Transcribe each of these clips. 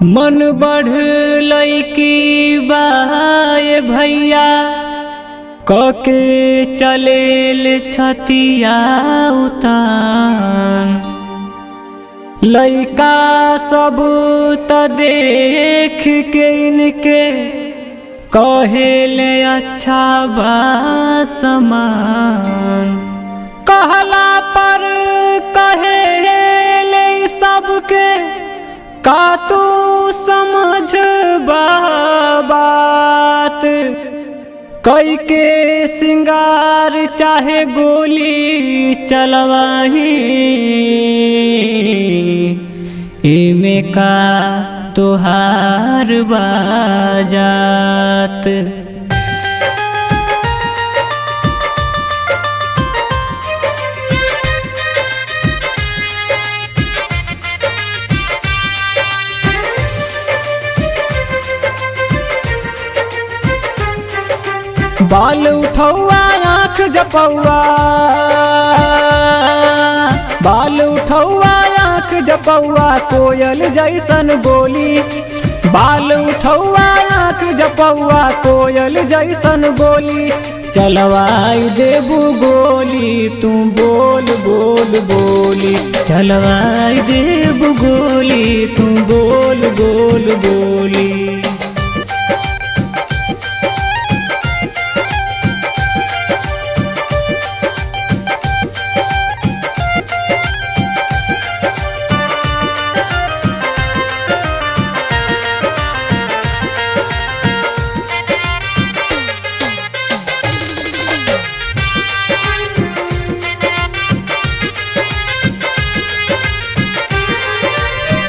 मन बढ़ लईकी बाए भैया कके चलेल छतिया उतान। लइका सब त देख के इनके कहेले अच्छा बा समान। कहला पर कहेले सबके का तू समझ बात। कई के सिंगार चाहे गोली चलवाही एमे का तोहार बाजात। बाल उठौआ आँख जपौआ, बाल उठौआ आँख जपौआ कोयल जैसन बोली। बाल उठौआ आँख जपौआ कोयल जैसन बोली। चलवाई देबू गोली तू बोल बोल बोली। चलवाई देबू गोली तू बोल बोल बोली।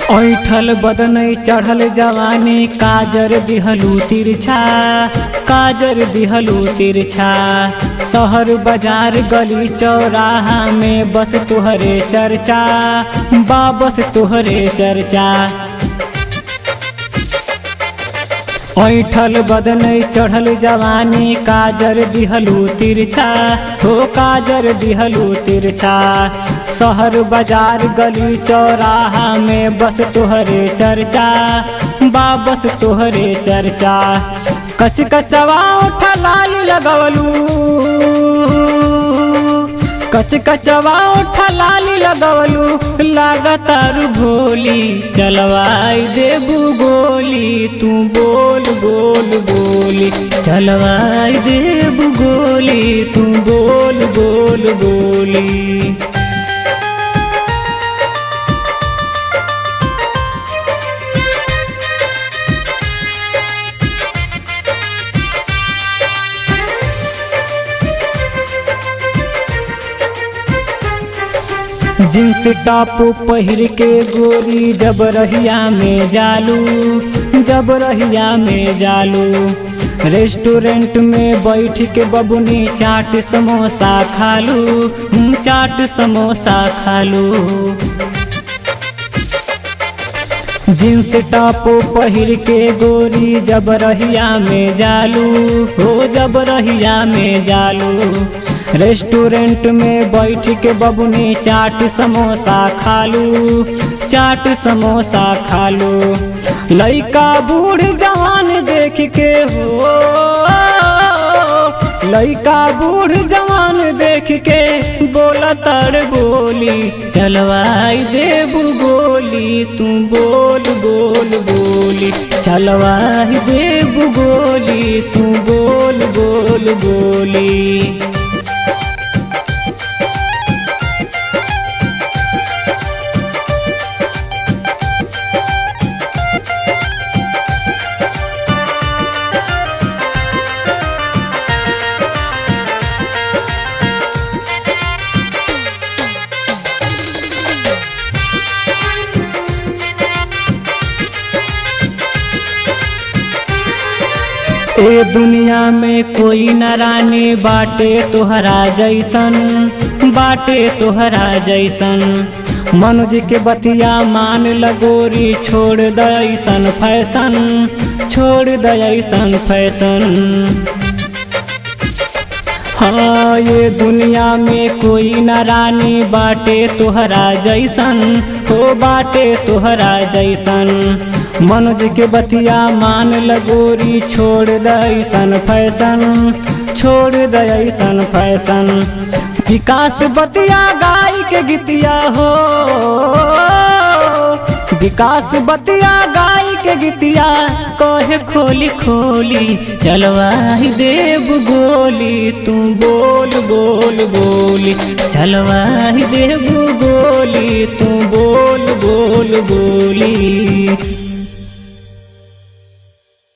ऐठल बदनई चढ़ल जवानी काजर दिहलू तिरछा, काजर दिहलू तिरछा। शहर बाजार गली चौराहा में बस तुहरे चर्चा बा, बस तुहरे चर्चा। ऐठल बदनई चढ़ल जवानी काजर दिहलू तिरछा, हो काजर दिहलू तिरछा। शहर बाजार गली चौराहा में बस तुहरे चर्चा बा, बस तुहरे चर्चा। कच कचवा उठा लाल लगवलू, कच कचवा उठा लाल लगवलू लागतार भोली। चलवाई देबू गोली तू बोल बोल बोली। चलवाई देबू गोली तू बोल बोल बोली। जींस टॉप पहिर के गोरी जब रहिया में जालू, जब रहिया में जालू। रेस्टोरेंट में बैठ के बबुनी चाट समोसा खालू, चाट समोसा खालू। जींस टॉप पहिर के गोरी जब रहिया में जालू, हो जब रहिया में जालू। रेस्टोरेंट में बैठ के बबुनी चाट समोसा खालू, चाट समोसा खालू। लइका बूढ़ जवान देख के हो, लइका बूढ़ जवान देख के बोला तर बोली। चलवाई देबू गोली तू बोल बोल बोली। चलवाई देबू गोली तू बोल बोल बोली। ए दुनिया में कोई न रानी बाटे तोहरा जैसन, बाटे तोहरा जैसन। मनोज के बतिया मान लगोरी छोड़ दईसन फैशन, छोड़ दईसन फैशन। हाँ ये दुनिया में कोई न रानी बाटे तोहरा जैसन, हो बाटे तोहरा जैसन। मनोज के बतिया मान लगोरी, छोड़ दईसन फैशन, छोड़ दईसन फैशन। विकास बतिया गाय के गीतिया हो, विकास बतिया गाय के गीतिया कहे खोली खोली चलवाही देव गोली, तू बोल बोल बोली चलवाही देव गोली, तू बोल बोल बोली।